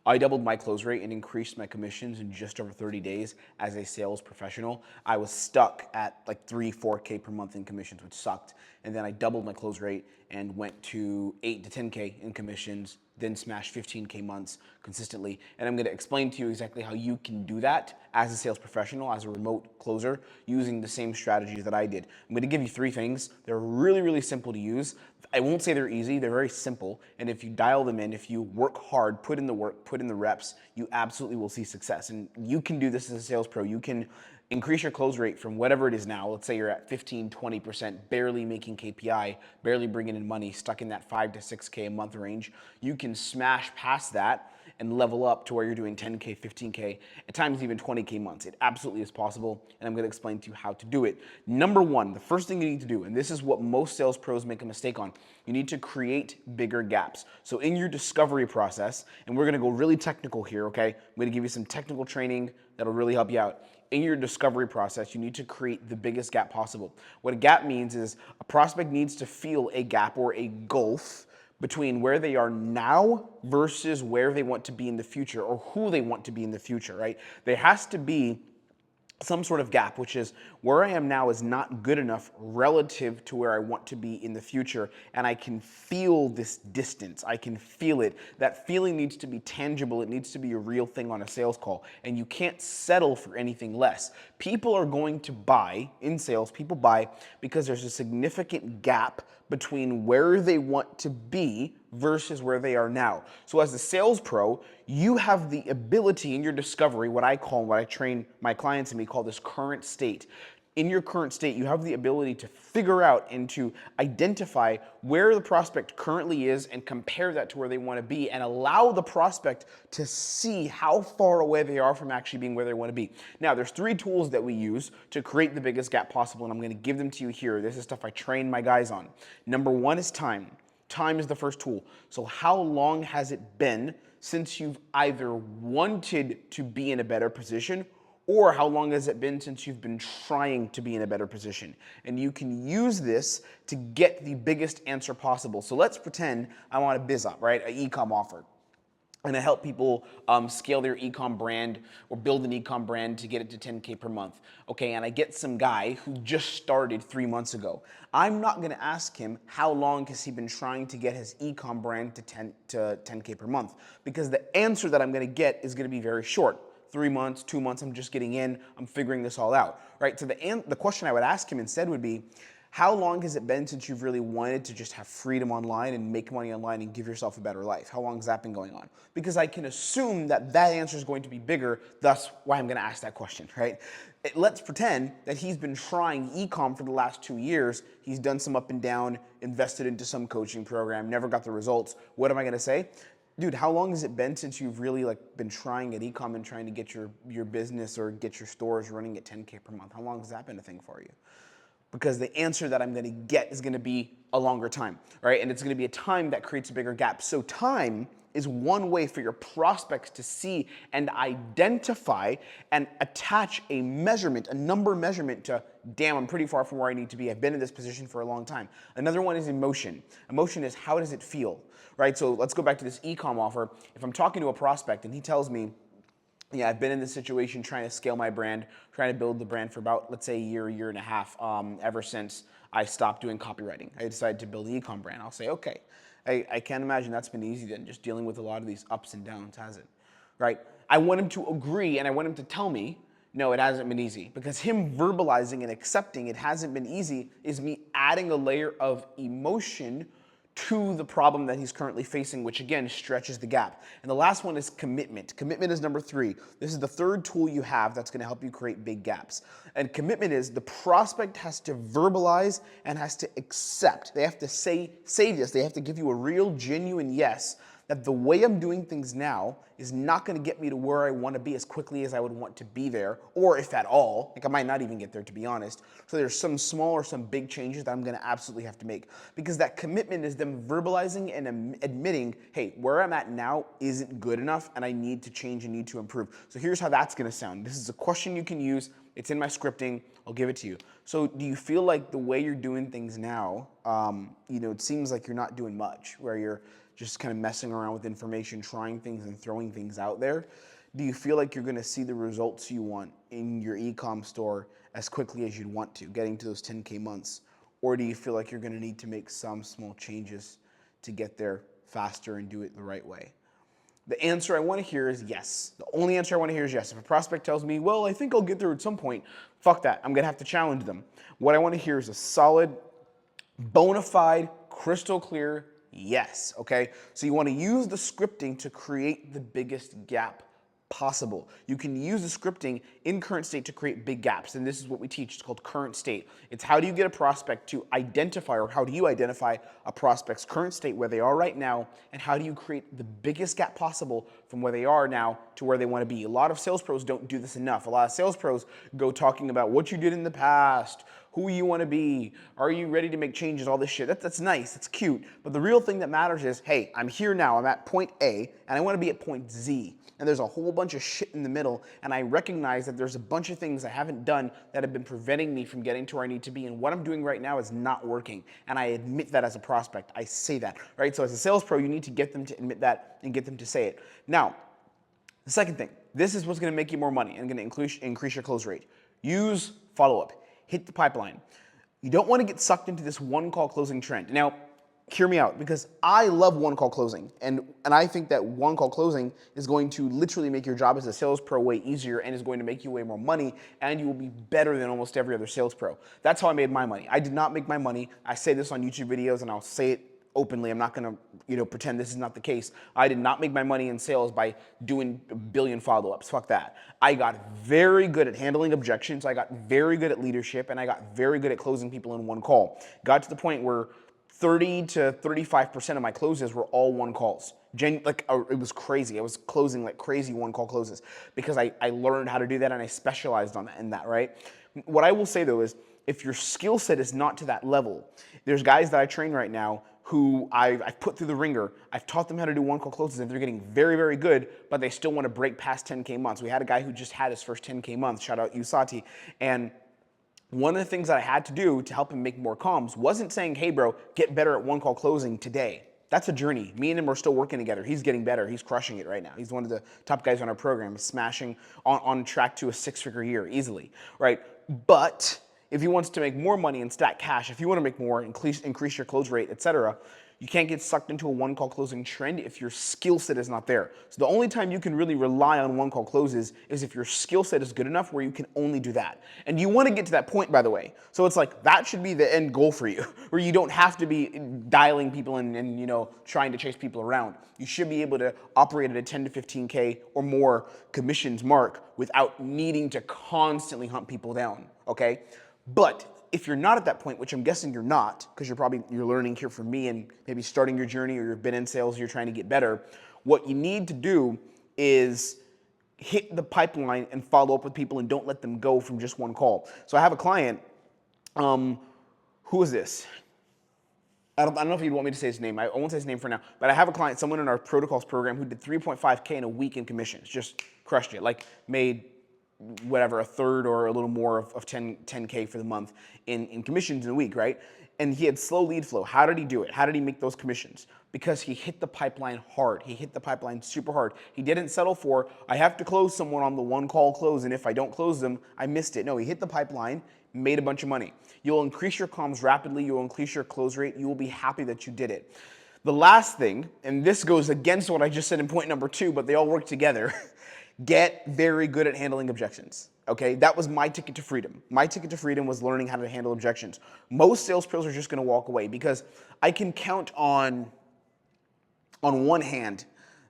I doubled my close rate and increased my commissions in just over 30 days as a sales professional. I was stuck at like 3-4K per month in commissions, which sucked. And then I doubled my close rate and went to 8 to 10K in commissions, then smashed 15K months consistently. And I'm gonna explain to you exactly how you can do that as a sales professional, as a remote closer, using the same strategies that I did. I'm gonna give you 3 things. They're really, really simple to use. I won't say they're easy, they're very simple. And if you dial them in, if you work hard, put in the work, put in the reps, you absolutely will see success. And you can do this as a sales pro. You can increase your close rate from whatever it is now. Let's say you're at 15, 20%, barely making KPI, barely bringing in money, stuck in that 5 to 6K a month range. You can smash past that and level up to where you're doing 10K, 15K, at times even 20K months. It absolutely is possible, and I'm gonna explain to you how to do it. Number one, the first thing you need to do, and this is what most sales pros make a mistake on, you need to create bigger gaps. So in your discovery process, and we're gonna go really technical here, okay? I'm gonna give you some technical training that'll really help you out. In your discovery process, you need to create the biggest gap possible. What a gap means is a prospect needs to feel a gap or a gulf between where they are now versus where they want to be in the future, or who they want to be in the future, right? There has to be some sort of gap, which is where I am now is not good enough relative to where I want to be in the future, and I can feel this distance. I can feel it. That feeling needs to be tangible. It needs to be a real thing on a sales call, and you can't settle for anything less. People are going to buy, in sales, people buy because there's a significant gap between where they want to be versus where they are now. So as a sales pro, you have the ability in your discovery, what I call, what I train my clients in, we call this current state. In your current state, you have the ability to figure out and to identify where the prospect currently is and compare that to where they want to be, and allow the prospect to see how far away they are from actually being where they want to be. Now, there's 3 tools that we use to create the biggest gap possible, and I'm going to give them to you here. This is stuff I train my guys on. Number 1 is time. Time is the first tool. So how long has it been since you've either wanted to be in a better position, or how long has it been since you've been trying to be in a better position? And you can use this to get the biggest answer possible. So let's pretend I want a biz op, right? An e-com offer. And I help people scale their e-com brand or build an e-com brand to get it to 10K per month. Okay, and I get some guy who just started 3 months ago. I'm not gonna ask him how long has he been trying to get his e-com brand to 10K per month, because the answer that I'm gonna get is gonna be very short. 3 months, 2 months, I'm just getting in, I'm figuring this all out, right? So the question I would ask him instead would be, how long has it been since you've really wanted to just have freedom online and make money online and give yourself a better life? How long has that been going on? Because I can assume that that answer is going to be bigger, thus why I'm gonna ask that question, right? Let's pretend that he's been trying e-com for the last 2 years. He's done some up and down, invested into some coaching program, never got the results. What am I gonna say? Dude, how long has it been since you've really been trying at e-com and trying to get your business or get your stores running at 10K per month? How long has that been a thing for you? Because the answer that I'm gonna get is gonna be a longer time, right? And it's gonna be a time that creates a bigger gap. So time is one way for your prospects to see and identify and attach a measurement, a number measurement to, damn, I'm pretty far from where I need to be. I've been in this position for a long time. Another one is emotion. Emotion is, how does it feel, right? So let's go back to this e-com offer. If I'm talking to a prospect and he tells me, yeah, I've been in this situation trying to scale my brand, trying to build the brand for about, let's say, a year and a half, ever since I stopped doing copywriting. I decided to build the e-com brand. I'll say, okay, I can't imagine that's been easy then, just dealing with a lot of these ups and downs, has it? Right? I want him to agree, and I want him to tell me, no, it hasn't been easy. Because him verbalizing and accepting it hasn't been easy is me adding a layer of emotion to the problem that he's currently facing, which again stretches the gap. And the last one is commitment. Commitment is number 3. This is the 3rd tool you have that's gonna help you create big gaps. And commitment is the prospect has to verbalize and has to accept. They have to say this. They have to give you a real, genuine yes, that the way I'm doing things now is not gonna get me to where I wanna be as quickly as I would want to be there, or if at all. Like, I might not even get there, to be honest. So there's some small or some big changes that I'm gonna absolutely have to make, because that commitment is them verbalizing and admitting, hey, where I'm at now isn't good enough and I need to change and need to improve. So here's how that's gonna sound. This is a question you can use. It's in my scripting. I'll give it to you. So do you feel like the way you're doing things now, it seems like you're not doing much, where you're just kind of messing around with information, trying things and throwing things out there, do you feel like you're going to see the results you want in your e-com store as quickly as you'd want to, getting to those 10K months? Or do you feel like you're going to need to make some small changes to get there faster and do it the right way? The answer I want to hear is yes. The only answer I want to hear is yes. If a prospect tells me, well, I think I'll get there at some point, fuck that. I'm going to have to challenge them. What I want to hear is a solid, bona fide, crystal clear yes, okay? So you want to use the scripting to create the biggest gap possible. You can use the scripting in current state to create big gaps, and this is what we teach. It's called current state. It's how do you get a prospect to identify, or how do you identify a prospect's current state, where they are right now, and how do you create the biggest gap possible from where they are now to where they want to be. A lot of sales pros don't do this enough. A lot of sales pros go talking about what you did in the past, who you want to be, are you ready to make changes, all this shit. That's nice, that's cute, but the real thing that matters is, hey, I'm here now, I'm at point A, and I want to be at point Z. And there's a whole bunch of shit in the middle, and I recognize that there's a bunch of things I haven't done that have been preventing me from getting to where I need to be, and what I'm doing right now is not working, and I admit that as a prospect. I say that, right? So as a sales pro, you need to get them to admit that and get them to say it. Now, the second thing, this is what's gonna make you more money and gonna increase your close rate. Use follow-up, hit the pipeline. You don't wanna get sucked into this one-call closing trend. Now, hear me out, because I love one-call closing, and I think that one-call closing is going to literally make your job as a sales pro way easier, and is going to make you way more money, and you will be better than almost every other sales pro. That's how I made my money. I did not make my money. I say this on YouTube videos, and I'll say it openly. I'm not gonna, pretend this is not the case. I did not make my money in sales by doing a billion follow-ups. Fuck that. I got very good at handling objections. I got very good at leadership, and I got very good at closing people in one call. Got to the point where 30 to 35% of my closes were all one calls. It was crazy. I was closing like crazy one call closes because I learned how to do that, and I specialized in that, right? What I will say though is, if your skill set is not to that level, there's guys that I train right now who I've put through the ringer. I've taught them how to do one call closes, and they're getting very, very good, but they still want to break past 10K months. We had a guy who just had his first 10K month, shout out you, Sati, and one of the things that I had to do to help him make more comms wasn't saying, hey bro, get better at one call closing today. That's a journey. Me and him are still working together. He's getting better. He's crushing it right now. He's one of the top guys on our program, smashing on track to a 6-figure year easily, right? But if he wants to make more money and stack cash, if you want to make more, increase your close rate, etc., you can't get sucked into a one-call closing trend if your skill set is not there. So the only time you can really rely on one-call closes is if your skill set is good enough where you can only do that. And you want to get to that point, by the way. So it's like, that should be the end goal for you, where you don't have to be dialing people and trying to chase people around. You should be able to operate at a 10 to 15K or more commissions mark without needing to constantly hunt people down, okay? But if you're not at that point, which I'm guessing you're not, because you're learning here from me and maybe starting your journey, or you've been in sales, you're trying to get better, what you need to do is hit the pipeline and follow up with people, and don't let them go from just one call. So I have a client, who is this? I don't know if you'd want me to say his name. I won't say his name for now, but I have a client, someone in our protocols program, who did 3.5K in a week in commissions, just crushed it, like made whatever, a third or a little more of 10K for the month in commissions in a week, right? And he had slow lead flow. How did he do it? How did he make those commissions? Because he hit the pipeline hard. He hit the pipeline super hard. He didn't settle for, I have to close someone on the one call close, and if I don't close them, I missed it. No, he hit the pipeline, made a bunch of money. You'll increase your comms rapidly. You'll increase your close rate. You will be happy that you did it. The last thing, and this goes against what I just said in point number 2, but they all work together, get very good at handling objections, okay? That was my ticket to freedom. My ticket to freedom was learning how to handle objections. Most sales pros are just gonna walk away, because I can count on one hand,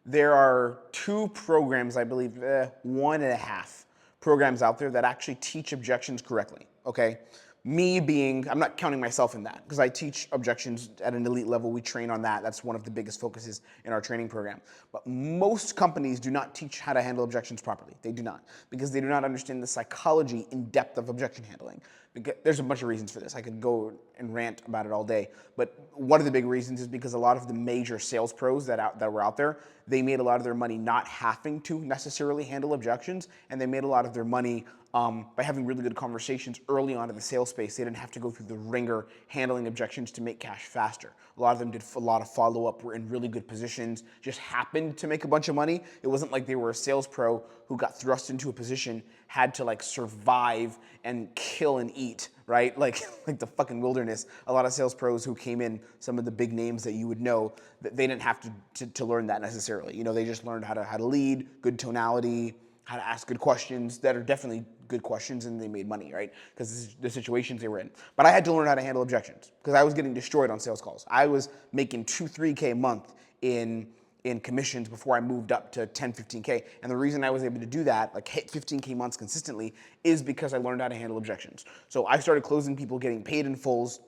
there are 2 programs, I believe, 1.5 programs out there that actually teach objections correctly, okay? Me being, I'm not counting myself in that, because I teach objections at an elite level. We train on that. That's one of the biggest focuses in our training program. But most companies do not teach how to handle objections properly. They do not, because they do not understand the psychology in depth of objection handling. There's a bunch of reasons for this. I could go and rant about it all day, but one of the big reasons is because a lot of the major sales pros that were out there, they made a lot of their money not having to necessarily handle objections, and they made a lot of their money by having really good conversations early on in the sales space. They didn't have to go through the ringer handling objections to make cash faster. A lot of them did a lot of follow-up, were in really good positions, just happened to make a bunch of money. It wasn't like they were a sales pro who got thrust into a position, had to like survive and kill and eat, right? Like the wilderness. A lot of sales pros who came in, some of the big names that you would know, they didn't have to learn that necessarily. You know, they just learned how to lead, good tonality, how to ask good questions that are definitely good questions, and they made money, right? Because this is the situations they were in. But I had to learn how to handle objections because I was getting destroyed on sales calls. I was making 2-3K a month in commissions before I moved up to 10, 15K. And the reason I was able to do that, like hit 15K months consistently, is because I learned how to handle objections. So I started closing people, getting paid in fulls,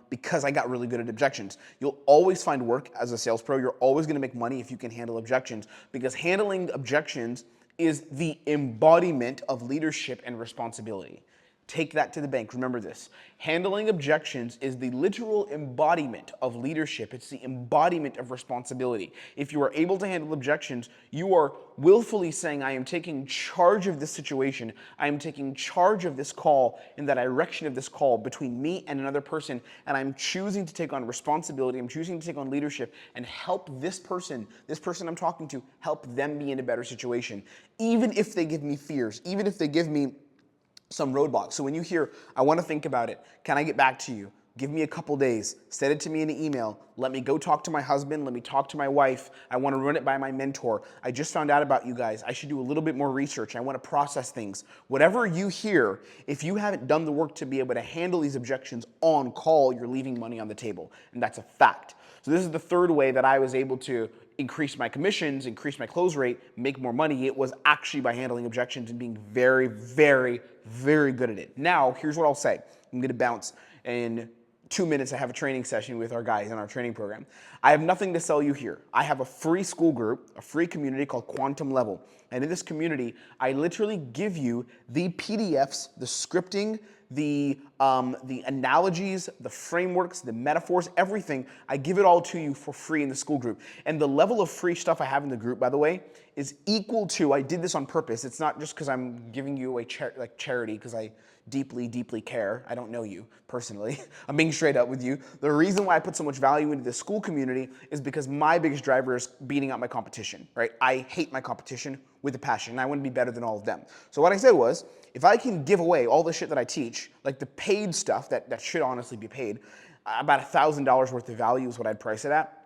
because I got really good at objections. You'll always find work as a sales pro. You're always going to make money if you can handle objections, because handling objections is the embodiment of leadership and responsibility. Take that to the bank. Remember this. Handling objections is the literal embodiment of leadership. It's the embodiment of responsibility. If you are able to handle objections, you are willfully saying, I am taking charge of this situation. I am taking charge of this call and the direction of this call between me and another person, and I'm choosing to take on responsibility. I'm choosing to take on leadership and help this person I'm talking to, help them be in a better situation. Even if they give me fears, even if they give me some roadblocks. So when you hear, I want to think about it, can I get back to you? Give me a couple days, send it to me in an email, let me go talk to my husband, let me talk to my wife, I want to run it by my mentor, I just found out about you guys, I should do a little bit more research, I want to process things. Whatever you hear, if you haven't done the work to be able to handle these objections on call, you're leaving money on the table, and that's a fact. So this is the third way that I was able to increase my commissions, increase my close rate, make more money. It was actually by handling objections and being very, very, very good at it. Now, here's what I'll say. I'm going to bounce. In 2 minutes, I have a training session with our guys in our training program. I have nothing to sell you here. I have a free school group, a free community called Quantum Level. And in this community, I literally give you the PDFs, the scripting, the analogies, the frameworks, the metaphors, everything. I give it all to you for free in the school group. And the level of free stuff I have in the group, by the way, is equal to, I did this on purpose. It's not just because I'm giving you a charity, because I deeply, deeply care. I don't know you personally. I'm being straight up with you. The reason why I put so much value into the school community is because my biggest driver is beating out my competition, right? I hate my competition with a passion, and I want to be better than all of them. So what I said was, if I can give away all the shit that I teach, like the paid stuff that should honestly be paid, about $1,000 worth of value is what I'd price it at.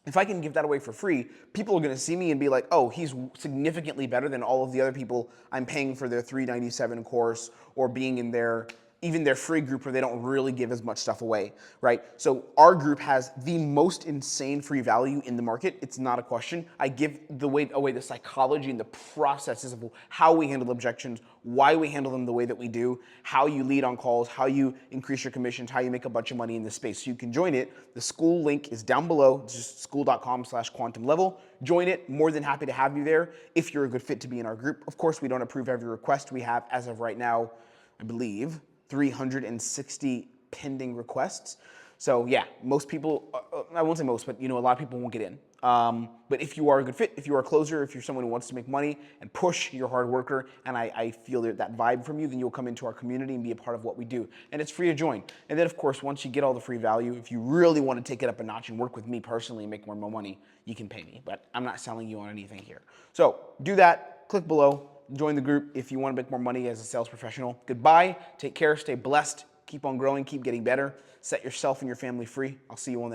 If I can give that away for free, people are going to see me and be like, oh, he's significantly better than all of the other people I'm paying for their $397 course or being in even their free group where they don't really give as much stuff away, right? So our group has the most insane free value in the market. It's not a question. I give away the psychology and the processes of how we handle objections, why we handle them the way that we do, how you lead on calls, how you increase your commissions, how you make a bunch of money in this space. So you can join it. The school link is down below. It's just school.com/quantumlevel. Join it. More than happy to have you there if you're a good fit to be in our group. Of course, we don't approve every request. We have, as of right now, I believe, 360 pending requests. So yeah, most people, I won't say most, but a lot of people won't get in. But if you are a good fit, if you are a closer, if you're someone who wants to make money and push, you're a hard worker, and I feel that vibe from you, then you'll come into our community and be a part of what we do. And it's free to join. And then of course, once you get all the free value, if you really want to take it up a notch and work with me personally and make more money, you can pay me. But I'm not selling you on anything here. So do that, click below. Join the group if you want to make more money as a sales professional. Goodbye. Take care. Stay blessed. Keep on growing. Keep getting better. Set yourself and your family free. I'll see you on the next.